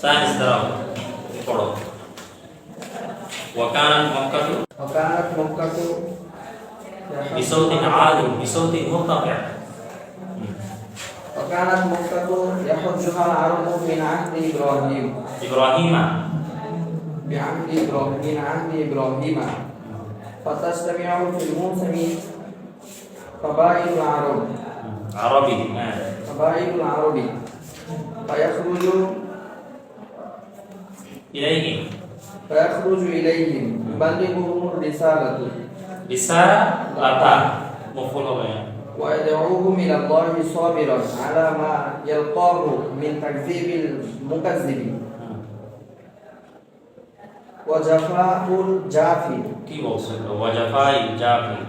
Science দ্বারা পড়ো। ওয়াকানাত মক্কাতু বিসাউতিন আলিম বিসাউতিন মুরতাফি'আ। وكانت مكة يحجها العرب من عهد إبراهيم ইব্রাহিমা من عهد إبراهيم فتجتمع في الموسم قبائل العرب আরবি قبائل العرب فيخرج ইলাইহিম إليهم يبلغهم الرسالة রিসালাতা মফউল হবে ويدعوهم إلى الله صابرا على ما يلقاه من تكذيب المكذب وجفاء الجافي কি বলছেন ওয়াজাফাই জাফি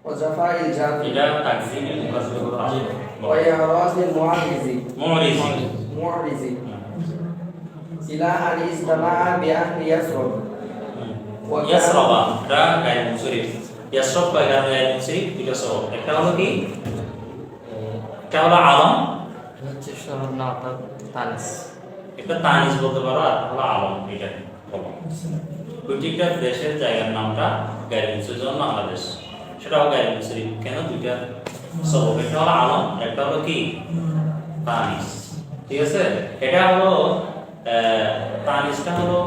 وجفاء الجافي এটা তাকসিমের মুকাসসার করা আছে وإعراض المعرض মুরিজি إلى أن اجتمع بأهل يثرب ইয়াসরাবা এটা গায়র মুসরিফ ইয়াসরাব বা গায়র মুসরিফ দুটো সরব একটা হলো কি একটা হলো আলম হচ্ছে সরল না অর্থাৎ তানিস। একটা তানিস বলতে পারো আর হলো আলম এটা বলো প্রত্যেকটা দেশের জায়গার নামটা গায়র মুসরিফের জন্য বাংলাদেশ সেটাও গায়র মুসরিফ কেন দুইটা সরব একটা হলো আলম একটা হলো কি তানিস ঠিক আছে এটা হলো তানিসটা হলো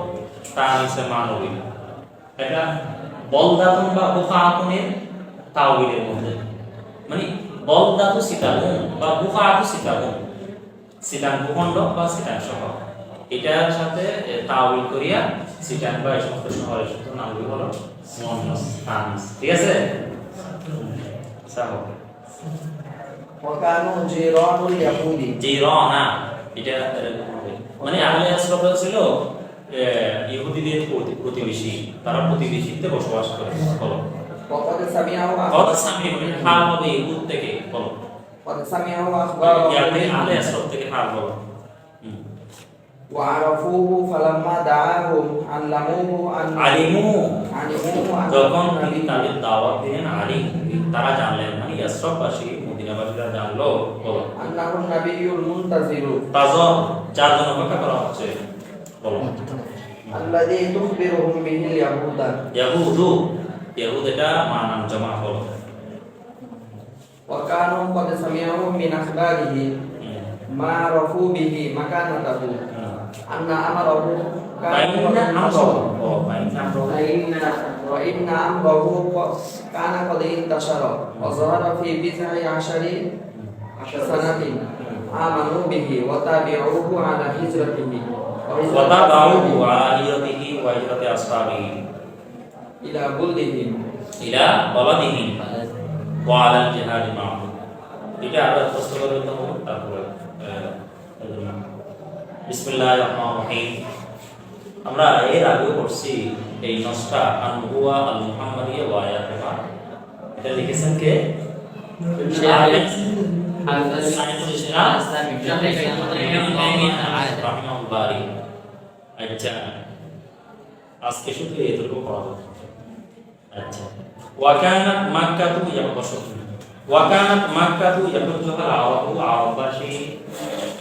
তানিসে মানবী এটা বলদাতুন বা বুফাতুনের তাওয়িলের মধ্যে মানে বলদাতু সিটাগুন বা বুফাতু সিটাগুন সিটান ভূখণ্ড বা সিটান শহর এটার সাথে তাওয়িল করিয়া সিটান বা এই সমস্ত শহরের সাথে নামগুলো হলো মুয়ান্নাস তানিস ঠিক আছে সাহো وكانوا جيران اليهود জিরানা এটা এরকম হবে মানে আহলে আসরাফ ছিল ইহুদিদের প্রতিবেশী তারা প্রতিবেশীতে বসবাস করে বলো وقد سمعوا কত সামি হাল হবে ইহুদ থেকে বলো قد سمعوا ইয়াতে أخبارهم আহলে আসরাফ থেকে হাল বলো وعرفوه فلما دعاهم علموه আলিমু علموه যখন أنه তিনি نبي তাদের দাওয়াত দিলেন আলিম তারা জানলেন মানে আসরাফবাসী মদিনাবাসীরা জানলো বলো أنه النبي المنتظر তাজর যার জন্য অপেক্ষা করা হচ্ছে বলো الذي تخبرهم به اليهود ইয়াহুদু ইয়াহুদ এটা মানান জমা হলো وكانوا قد سمعوا من أخباره ما عرفوا به مكانته أن أمره كان وإن أمره كان قد انتشر وظهر في بضع عشر سنة آمنوا به وتابعوه على هجرته وتابعوه على هجرته وهجرة أصحابه إلى بلدهم إلى بلدهم وعلى الجهاد معه এটা আবার প্রশ্ন করে তো তারপরে বিসমিল্লাহির রহমানির রহিম আমরা এর আগে পড়ছি এই নসটা আনহুয়া আল মুহাম্মাদিয়া ওয়া আয়াতুহা এটা লিখেছেন কে আচ্ছা আজকে শুধু এতটুকু পড়া হবে আচ্ছা ওয়াকানাত মাক্কাতু ওয়াকানাত মাক্কাতু ইয়াহুজুহা আরাবু আরাবাশি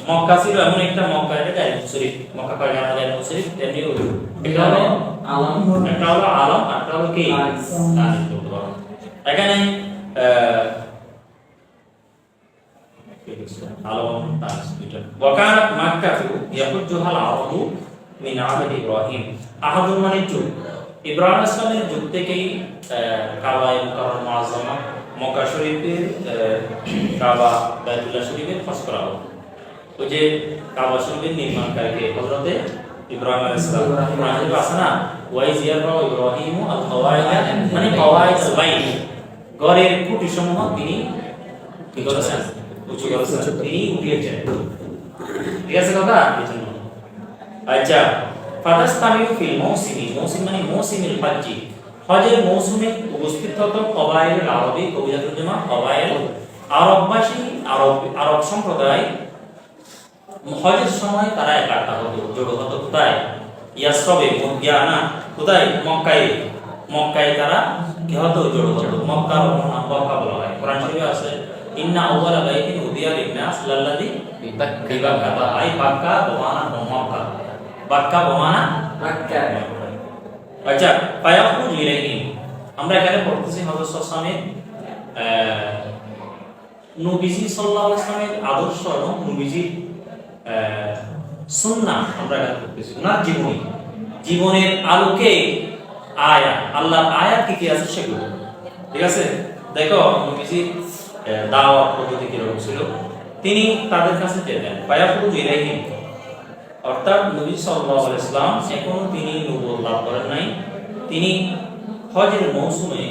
মক্কা ছিল এমন একটা মক্কা এটা গায়র মুসরিফ মক্কা কয় গায়র মুসরিফ তেমনি এটা হলো আলম একটা হলো আলম আর একটা হলো কি তানিস বলতে পারো এখানে আলম তানিস দুইটা ওয়াকানাত মাক্কাতু ইয়াহুজুহা আরাবু মিন আহদি ইব্রাহিম আহাদুর মানে যুগ ইব্রাহিম ইসলামের যুগ থেকেই কাবায়ে মুকাররমা মুআজ্জামা মক্কা শরীফের কাবা বাইতুল্লাহ শরীফের খোঁজ করা হলো ওই যে কাবা শরীফের নির্মাণকারীকে হযরতে ইব্রাহিম আলাইহিস সালাম কোরআন শরীফে আছে না ওয়াইজ ইয়ারফাউ ইব্রাহিমু আল কওয়াইদা মানে কওয়াইদ আল বাইত ঘরের খুঁটিসমূহ তিনি কি করেছেন উঁচু করেছেন তিনি উঠিয়েছেন ঠিক আছে কথা এজন্য আচ্ছা ফাতাস্তামিউ ফিল মৌসিমি মৌসিম মানে মৌসিমিল হজ্জি হজের মৌসুমে উপস্থিত হতো কবায়েল আরবি কবিতা তর্জমা কবায়েল আরববাসী আরব সম্প্রদায় হজের সময় তারা একাত্তা হতো জড়ো হতো কোথায় ইয়াসরবে মুদিয়ানা কোথায় মক্কায় তারা কি হতো জড়ো হতো মক্কার নাম মক্কা বলা হয় কোরআন শরীফে আছে ইন্না আউয়ালা বাইতিন উদিয়া লিন-নাস লাল্লাযী বিবাক্কাতা আই বাক্কা বমানা মক্কা বাক্কা বমানা Makkah. আচ্ছা ফায়াখুজ ইলাইহিম আমরা এখানে পড়তেছি হযরত সাল্লামের নবীজি সাল্লাল্লাহু আলাইহি ওয়াসাল্লামের আদর্শ এবং নবীজির সুন্নাহ আমরা এখানে পড়তেছি ওনার জীবনের আলোকে আয়াত আল্লাহর আয়াত কি কি আছে সেগুলো ঠিক আছে দেখো নবীজির দাওয়াত পদ্ধতি কিরকম ছিল তিনি তাদের কাছে যেতেন ফায়াখুজ ইলাইহিম অর্থাৎ নবী সাল্লাল্লাহু আলাইহি ওয়াসাল্লাম এখনো তিনি নবুয়ত লাভ করেন নাই তিনি হজের মৌসুমে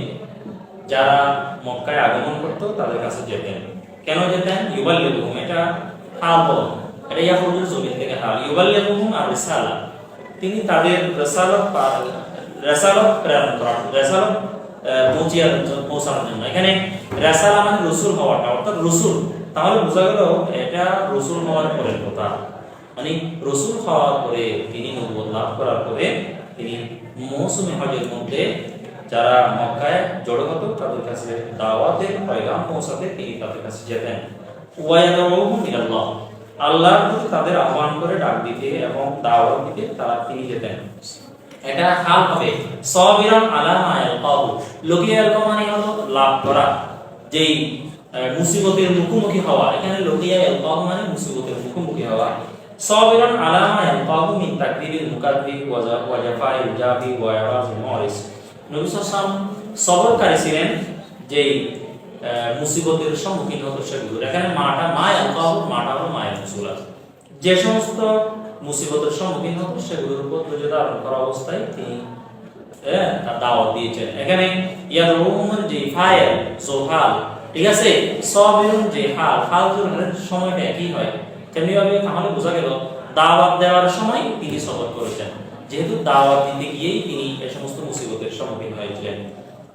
যারা মক্কায় আগমন করত তাদের কাছে যেতেন কেন যেতেন ইউবাল্লিগুহুম এটা হাল বল এটা ইয়াহুদের জমিন থেকে হাল ইউবাল্লিগুহুম আর রিসালা তিনি তাদের রিসালাত প্রেরণ করেন রিসালাত পৌঁছানোর জন্য এখানে রিসালা মানে রাসূল হওয়াটা অর্থাৎ রাসূল তাহলে বোঝা গেল এটা রাসূল হওয়ার পরের কথা মানে রাসূল হওয়ার পরে তিনি নবুয়ত লাভ করার পরে তিনি মৌসুমে হজের মধ্যে যারা মক্কায় জড়ো হতো তাদের কাছে দাওয়াতের পয়গাম পৌঁছাতে তিনি তাদের কাছে যেতেন ওয়ায়াদউহুম ইলাল্লাহ আল্লাহর প্রতি তাদের আহ্বান করে ডাক দিতে এবং দাওয়াত দিতে তিনি যেতেন এটা হাল হবে সাবিরান আলা মা ইয়ালকাহু লকিয়াল মানে হলো লাভ করা যেই মুসিবতের মুখোমুখি হওয়া এখানে লকিয়াল মানে মুসিবতের মুখোমুখি হওয়া সাবিরান আলা মা ইয়ালকাহু মিন তাকদিবিল মুকাদ্দিব ওয়া জাফাইল জাবি ওয়া ইয়ারাজুল মুরিস নবী সাল্লাল্লাহু আলাইহি ওয়াসাল্লাম সবরকারী ছিলেন যেই মুসিবতের সম্মুখীন হতো সেগুলো এখানে মাটা হলো মায়ের মুসুলা যে সমস্ত মুসিবতের সম্মুখীন হতো সেগুলোর উপর ধৈর্য ধারণ করা অবস্থায় তিনি তার দাওয়াত দিয়েছেন এখানে ইয়াদউহুমের যে ফাইল সোহাল ঠিক আছে সাবিরুন যে হাল জোরের সময়টা একই হয় তেমনি ভাবে তাহলে বোঝা গেল দাওয়াত দেওয়ার সময় তিনি সবর করেছেন যেহেতু দাওয়াত দিতে গিয়েই তিনি এই সমস্ত মুসিবতের সম্মুখীন হয়েছিলেন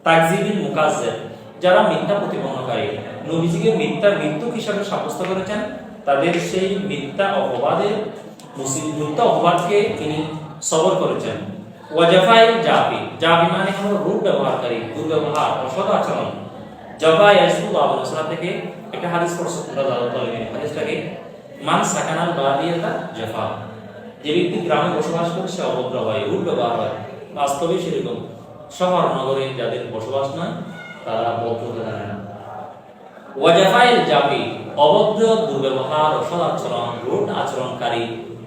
তাকযিবিল মুকাজ্জিব যারা মিথ্যা প্রতিপন্নকারী নবীজিকে মৃত্যু হিসাবে সাব্যস্ত করেছেন তাদের সেই মিথ্যা অপবাদকে তিনি সবর করেছেন ওয়াজাফাইল জাফি মানে হলো রূপ ব্যবহারকারী দুর্ব্যবহার অসৎ আচরণ জাফা ইয়াসুল আবুসালাম থেকে একটা হাদিস পড়ছে হাদিসটাকে মান সাকানাল বাদিয়াতা জাফা যে ব্যক্তি গ্রামে বসবাস করে সে অভদ্র হয় রূপ ব্যবহার হয় বাস্তবে সেরকম শহর নগরে যাদের বসবাস নয় তারা ভদ্রতা জানে না ওয়াজাফাইল জাফি অভদ্র দুর্ব্যবহার অসৎ আচরণ রূঢ় আচরণকারী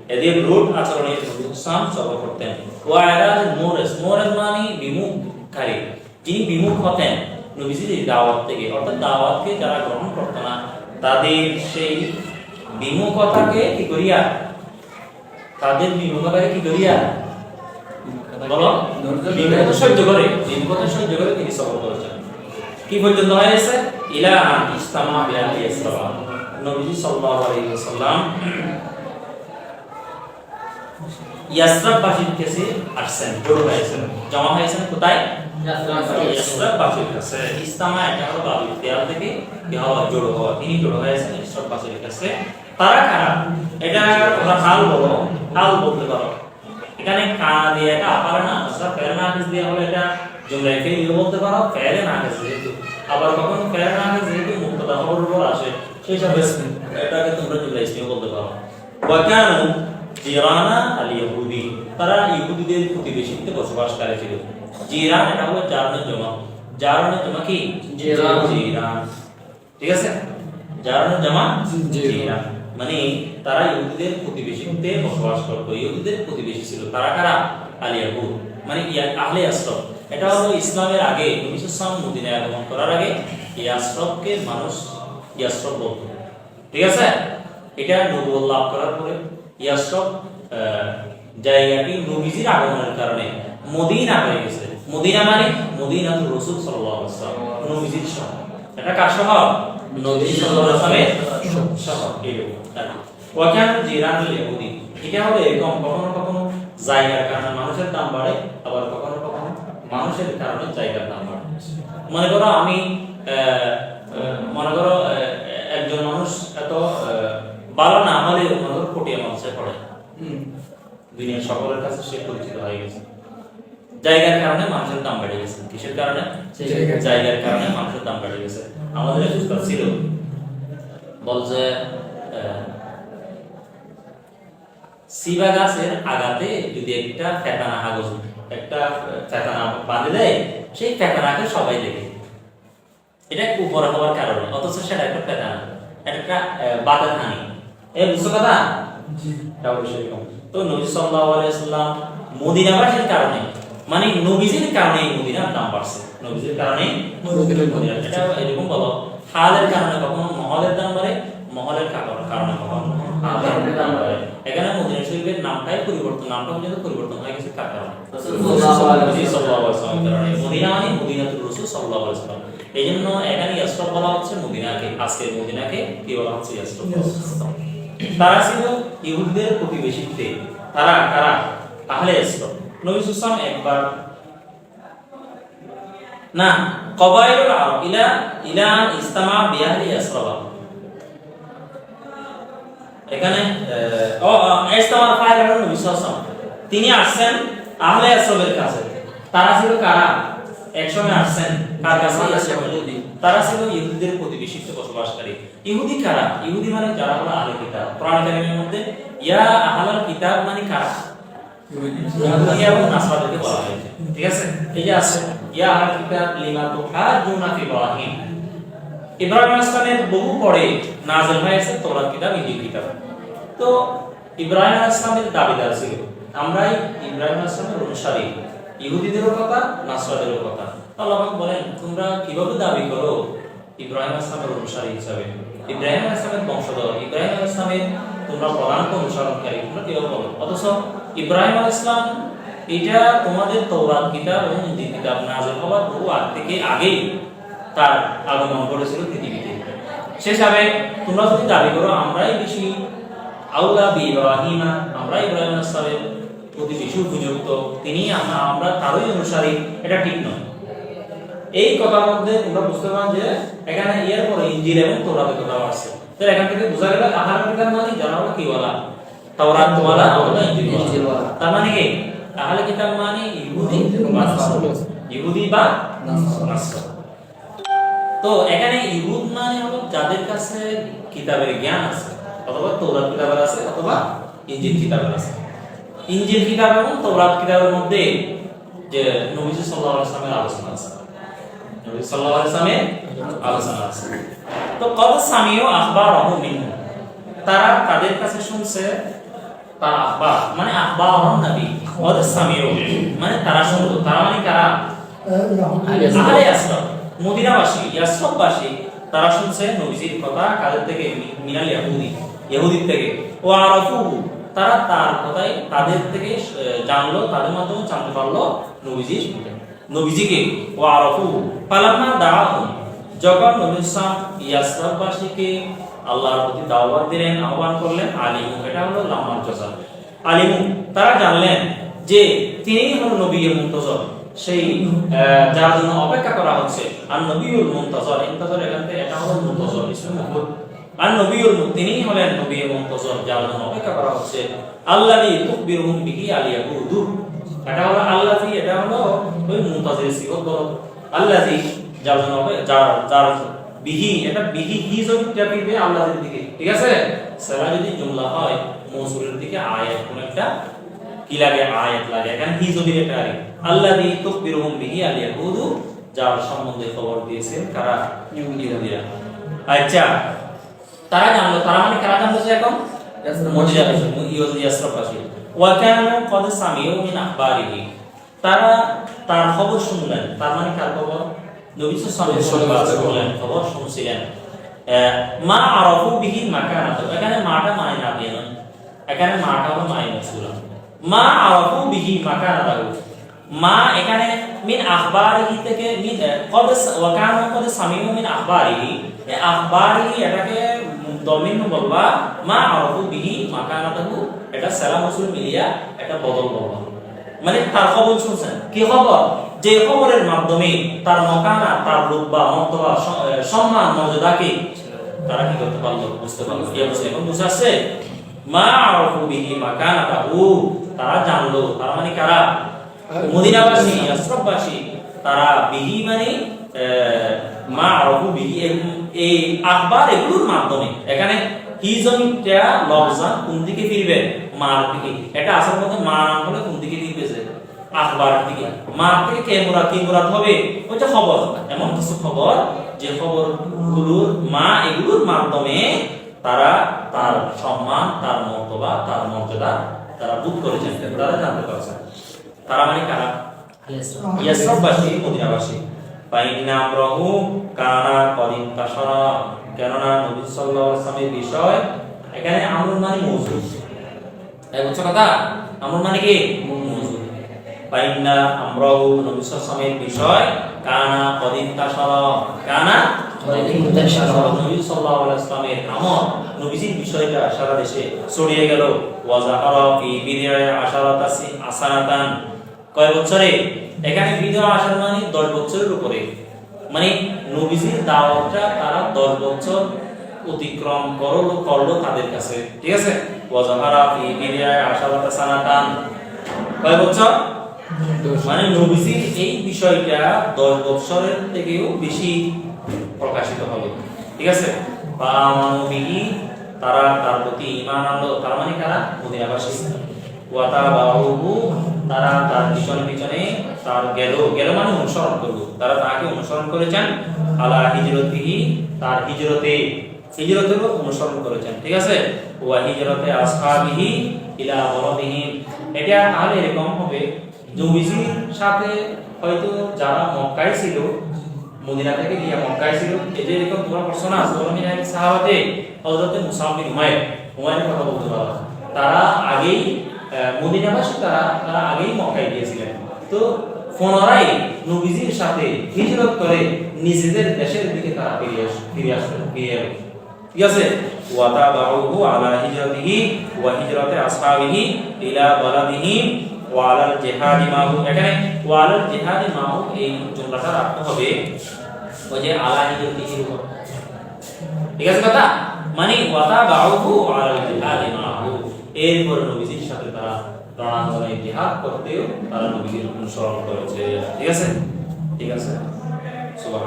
এদের রূঢ় আচরণের নুকসান সবর করতেন ওয়াইরাজ মোরেস মানে বিমুখকারী যিনি বিমুখ হতেন নবীজির দাওয়াত থেকে অর্থাৎ দাওয়াতকে যারা গ্রহণ করত না তাদের সেই বিমুখতাকে কি করিয়া বলো বিমুখতা সহ্য করে তিনি সবর করেছেন কি পর্যন্ত হয়েছে ইলা আন ইসতামা বিআলি ইসলাম নবী সাল্লাল্লাহু আলাইহি ওয়াসাল্লাম ইয়াসরাববাসীর কাছে আসছেন জড়ো হয়েছেন জমা হয়েছেন কোথায় ইয়াসরাববাসীর কাছে ইসতামা এটা হলো বাবিল দেয়াল থেকে জড়ো হওয়া তিনি জড়ো হয়েছেন ইয়াসরাববাসীর কাছে তারা কারা এটা ওরা হাল বলতে পারো এখানে কানা দিয়ে এটা আপারে না আসরা ফের না হাদিস দিয়ে হলো এটা জুমলায় ফেল বলতে পারো ফেরে না হাদিস যেহেতু আবার কখন ফেরে না হাদিস যেহেতু মুক্তদা খবর উপর আসে সেই হিসাবে এটাকে তোমরা জুমলা ইসলাম বলতে পারো ওয়াকানু জিরানা আল ইহুদি তারা ইহুদিদের প্রতিবেশীতে বসবাসকারী ছিল জিরান এটা হলো জারনের জমা কি জিরান ঠিক আছে জারনের জমা জিরান মানে তারা ইহুদিদের প্রতিবেশীতে বসবাস করত ইহুদিদের প্রতিবেশী ছিল তারা কারা আল ইয়াহুদ মানে আহলে আসরফ এটা হলো ইসলামের আগে নবী সাল্লাল্লাহু মদিনায় আগমন করার আগে ইয়াসরফকে মানুষ ইয়াসরফ বলতো ঠিক আছে এটা নবুয়ত লাভ করার পরে ইয়াসরফ জায়গাটি নবীজির আগমনের কারণে মদিনা হয়ে গেছে মদিনা মানে মদিনাতুর রাসূল সাল্লাল্লাহু আলাইহি ওয়াসাল্লাম নবীজির শহর এটা কার শহর নবী সাল্লাল্লাহু আলাইহি ওয়াসাল্লামের শহর ওয়াকান জিরানুল ইহুদি এটা হলো এরকম কখনো জায়গার কারণে মানুষের দাম বাড়ে আবার কখনো মানুষের কারণে জায়গার দাম বাড়ে মনে করো একজন মানুষ এত ভালো না হলে মনে করো কোটিয়া মানুষে পড়ে দুনিয়ার সকলের কাছে সে পরিচিত হয়ে গেছে জায়গার কারণে মানুষের দাম বেড়ে গেছে কিসের কারণে জায়গার কারণে মানুষের দাম বেড়ে গেছে আমাদের এক উস্তাদ ছিল বলছে সিবা গাছের আগাতে যদি একটা ফেতানা কাগজ একটা ফেতানা বাঁধে দেয়, সেই ফেতানাকে সবাই দেখে। এটা উপরে হওয়ার কারণে, অথচ সেটা একটা ফেতানা, একটা বাধা হানি। বুঝছো কথা? এটা অবশ্যই এরকম। তো নবী সাল্লাল্লাহু আলাইহি ওয়াসাল্লাম মদিনাবাসীর কারণে, মানে নবীজির কারণে মদিনার নাম বাড়ছে। নবীজির কারণে মদিনা, এটা এরকম বলো, হালের কারণে কখনো মহলের দাম বাড়ে, মহলের কারণে কখনো হালের দাম বাড়ে। এখানে মদিনা শরীফের নামটাই পরিবর্তন, নামটা পর্যন্ত পরিবর্তন হয়ে গেছে কার কারণে? সাল্লাল্লাহু আলাইহি ওয়াসাল্লামের কারণে। মদিনা মানে মদিনাতুর রাসূল সাল্লাল্লাহু আলাইহি ওয়াসাল্লাম। এইজন্য এখানে ইয়াসরব বলা হচ্ছে মদিনাকে, আজকে মদিনাকে কি বলা হচ্ছে? ইয়াসরব। তারা ছিল ইহুদিদের প্রতিবেশীতে। তারা কারা? আহলে ইয়াসরব। নবী সাল্লাল্লাহু আলাইহি ওয়াসাল্লাম একবার না কবাইলুল আরব ইলা ইস্তামা বিআহলি ইয়াসরব, এখানে ইস্তামার ফাইল হলো নবী সাল্লাল্লাহু আলাইহি ওয়াসাল্লাম। তিনি আসছেন আহলে ইয়াসরবের কাছে। তারা ছিল কারা? একসময় আসছেন কার কাছে? তারা ছিল ইহুদিদের প্রতিবেশীতে বসবাসকারী। ইহুদি কারা? ইহুদি মানে যারা হলো আহলে কিতাব। কোরআন কারীমের মধ্যে ইয়া আহলাল কিতাব মানে কারা? ইহুদি এবং নাসারাদেরকে বলা হয়েছে। ঠিক আছে? এই যে আছে ইয়া আহলাল কিতাব লিমা তুহাজুনা ফি ইব্রাহিম। ইব্রাহিম আলাইহিস সালামের বহু পরে নাযিল হয়েছে তওরাত কিতাব, ইনজিল কিতাব। তো ইব্রাহিম আলাইহিস সালামের দাবিদার ছিল, আমরাই ইব্রাহিম আলাইহিস সালামের অনুসারী। ইহুদিদেরও কথা, নাসরাদেরও কথা। আল্লাহ পাক বলেন, তোমরা কিভাবে দাবি করো ইব্রাহিম আলাইহিস সালামের অনুসারী হিসাবে, ইব্রাহিম আলাইহিস সালামের বংশধর, ইব্রাহিম আলাইহিস সালামের তোমরা প্রধান অনুসরণকারী, তোমরা কিভাবে বলো? অথচ ইব্রাহিম আলাইহিস সালাম এটা তোমাদের তওরাত কিতাব এবং ইনজিল কিতাব নাযিল হওয়ার বহু আগেই তার আগমন করেছিল পৃথিবীতে। শেষাবে তোমরা যদি দাবি করো আমরাই বেশি আউলা বি ইব্রাহিমা, আমরা ইব্রাহিম আলাইহিস সালামের প্রতি বেশি উপযুক্ত, তিনি আমরা তারই অনুসারী, এটা ঠিক নয়। এই কথার মধ্যে তোমরা বুঝতে পারেন যে এখানে এর পরে ইনজিল এবং তওরাতের কথা আসছে। তো এখান থেকে বোঝা গেল আহলে কিতাব মানে যারা হলো কি ওয়ালা, তাওরাত ওয়ালা অথবা ইনজিল ওয়ালা। তার মানে কি আহলে কিতাব মানে ইহুদি বা নাসরা। তো এখানে ইহুদ মানে হলো যাদের কাছে কিতাবের জ্ঞান আছে, অথবা তওরাত কিতাবের আছে অথবা ইনজিল কিতাবের আছে। ইনজিল কিতাব এবং তওরাত কিতাবের মধ্যে যে নবী সাল্লাল্লাহু আলাইহি ওয়াসাল্লামের আলোচনা আছে, নবী সাল্লাল্লাহু আলাইহি ওয়াসাল্লামের আলোচনা আছে। তো কদ সামিউ আখবারহু মিনহু, তারা তাদের কাছে শুনছে, তার আখবার মানে আখবারুন নবী, কদ সামিউ মানে তারা শুনলো, তারা মানে কারা? আহলে ইয়াসরব, মদিনাবাসী, ইয়াসরববাসী। তারা শুনছে নবীজির কথা কাদের থেকে? মিনাল ইহুদি থেকে। ওয়া আরাফুহু, তারা তার কথাই তাদের থেকে জানলো, তাদের মাধ্যমে জানতে পারলো নবীজিকে। ও আরফু ফালাম্মা দাআহুম, যখন নবী সাল্লাল্লাহু আলাইহি ওয়াসাল্লাম ইয়াসরববাসীকে আল্লাহর প্রতি দাওয়াত দিলেন, আহ্বান করলেন, আলিমু, এটা হলো লামার জজা, আলিমু, তারা জানলেন যে তিনিই হলো নবী মুনতাজর, সেই যার জন্য অপেক্ষা করা হচ্ছে। আর নবীউল মুনতাজর, ইনতাজর এখান থেকে এটা হলো মুনতাজর ইসমে মাফুল। আর নবীউল, তিনিই হলেন নবী মুনতাজর, যার জন্য অপেক্ষা করা হচ্ছে। আল্লাযী তুকবিরুহুম বিহি আল ইয়াহুদু, এটা হলো আল্লাযী, এটা হলো ওই মুনতাজির সিফত বলো। আল্লাযী, যার জন্য যার বিহি, এটা বিহি হি জমিটা দিবে আল্লাহর দিকে। ঠিক আছে? সারা যদি জুমলা হয় মৌসুলের দিকে আয়াত, কোন একটা কি লাগে? আয়াত লাগে। এখানে হি জমির এটা আরে আল্লাযী তুকবিরুহুম বিহি আল ইয়াহুদু, যার সম্বন্ধে খবর দিয়েছেন কারা? ইহুদিরা। আচ্ছা, তারা জানলো, তারা মানে কারা জানলো? যে এখন মদিনাবাসী, ইয়াসরববাসী। ওয়া কানু কদ সামিউ মিন আখবারিহি, তারা তার খবর শুনলেন। তার মানে কার খবর? নবী সাল্লাল্লাহু আলাইহি ওয়াসাল্লাম খবর শুনছিলেন। মা আরাফু বিহি মাকানাতু, এখানে মাটা মানে না দিয়ে নয়, এখানে মাটা হলো মাই মাসুলা। মা আরাফু বিহি মাকানাতু, মা এখানে মিন আখবারিহি থেকে, মিন কদ ওয়া কানু কদ সামিউ মিন আখবারিহি, এই আখবারিহি এটাকে দমিন বলবা, মা আরাফু বিহি মাকানাতু এটা সালাম রাসূল মিলিয়া এটা বদল বলবা, মানে তার খবর শুনছেন। কি খবর? যে খবরের মাধ্যমে তার মাকানা, তার রুতবা, মর্তবা, সম্মান, মর্যাদাকে তারা কি করতে পারলো? বুঝতে পারলো। কি বুঝতে এখন বুঝে আসছে? মা আরাফু বিহি মাকানাতু, তারা জানলো। তারা মানে কারা? মদিনাবাসী, ইয়াসরববাসী। তারা বিহি মানে মা আরাফু বিহি, এই আখবার এগুলোর মাধ্যমে। এখানে হি জমিটা লফজান কোন দিকে ফিরবে? মার দিকে। এটা আসল মধ্যে মা নাম হলে কোন দিকে দিবে যে আখবার দিকে। মার থেকে কি মুরাদ হবে? ওইটা খবর, এমন কিছু খবর যে খবরগুলোর মা এগুলোর মাধ্যমে তারা তার সম্মান, তার মর্তবা, তার মর্যাদা তারা বুঝ করেছেন, তারা জানতে পারছেন। তারা মানে কারা? ইয়াসরবাসী, মদিনাবাসী। ফাইন্না আমরাহু কানা কদিন তাশারা, কেননা নবী সাল্লাল্লাহু আলাইহি ওয়াসাল্লামের বিষয় এখানে আমরুন মানে মওজুদ। এই বুঝছো কথা? আমরুন মানে কি? মওজুদ। ফাইন্না আমরাহু নবী সাল্লাল্লাহু আলাইহি ওয়াসাল্লামের বিষয় কানা কদিন তাশারা, কানা কদিন তাশারা, নবী সাল্লাল্লাহু আলাইহি ওয়াসাল্লামের আমর, নবীজির বিষয়টা সারা দেশে ছড়িয়ে গেল। ওয়া যাহারা ফি বিদআ আশারাতা আসানাতান, কয় বছরে? এখানে বিদআ আশার মানে 10 বছরের উপরে, মানে নবীজির দাওয়াতটা তারা 10 বছর অতিক্রম করলো তাদের কাছে, ঠিক আছে? ওয়া যাহারা ফি বিদআ আশারাতা সানাতান, কয় বছর? মানে নবীজির এই বিষয়টা 10 বছরের থেকেও বেশি প্রকাশিত হবে, ঠিক আছে? বা মানবিহি, তারা তার প্রতি ঈমান আনলো, তার মানে কারা? মদিনাবাসী। ওয়া তাবাউহু, তারা তার পিছনে তার গেল মানে অনুসরণ করলো, তারা তাকে অনুসরণ করেছেন। আলা হিজরতিহি, তার হিজরতের অনুসরণ করেছেন, ঠিক আছে? ওয়া হিজরতে আসহাবিহি ইলা বলদিহিম, এটা তাহলে এরকম হবে নবীজির সাথে হয়তো যারা মক্কায় ছিল, মদিনা থেকে গিয়ে মক্কায় ছিল, এই যে এরকম তোমরা পড়ছো না সুরামিনের সাহাবাতে হযরত মুসাব বিন উমাইরের কথা বলতে পারো, তারা আগেই মদিনাবাসী, তারা আগেই মক্কায় গিয়েছিলেন। তো পুনরায় নবীজির সাথে হিজরত করে নিজেদের দেশের দিকে তারা ফিরে আসলো, ঠিক আছে? ওয়া তাবাউহু আলা হিজরতিহি ওয়া হিজরতে আসহাবিহি ইলা বালাদিহি ওয়া আলাল জিহাদি মাহু, এখানে ওয়া আলাল জিহাদি মাহু এই জumlaটা রাখতে হবে ওই যে আলা হিজরতিহির উপর, ঠিক আছে কথা? মানে ওয়া তাবাউহু আলাল জিহাদি মাহু, এরপর নবীজির সাথে তারা রণাঙ্গনে জিহাদ করতেও তারা নবীজির অনুসরণ করেছে, ঠিক আছে? সুবহান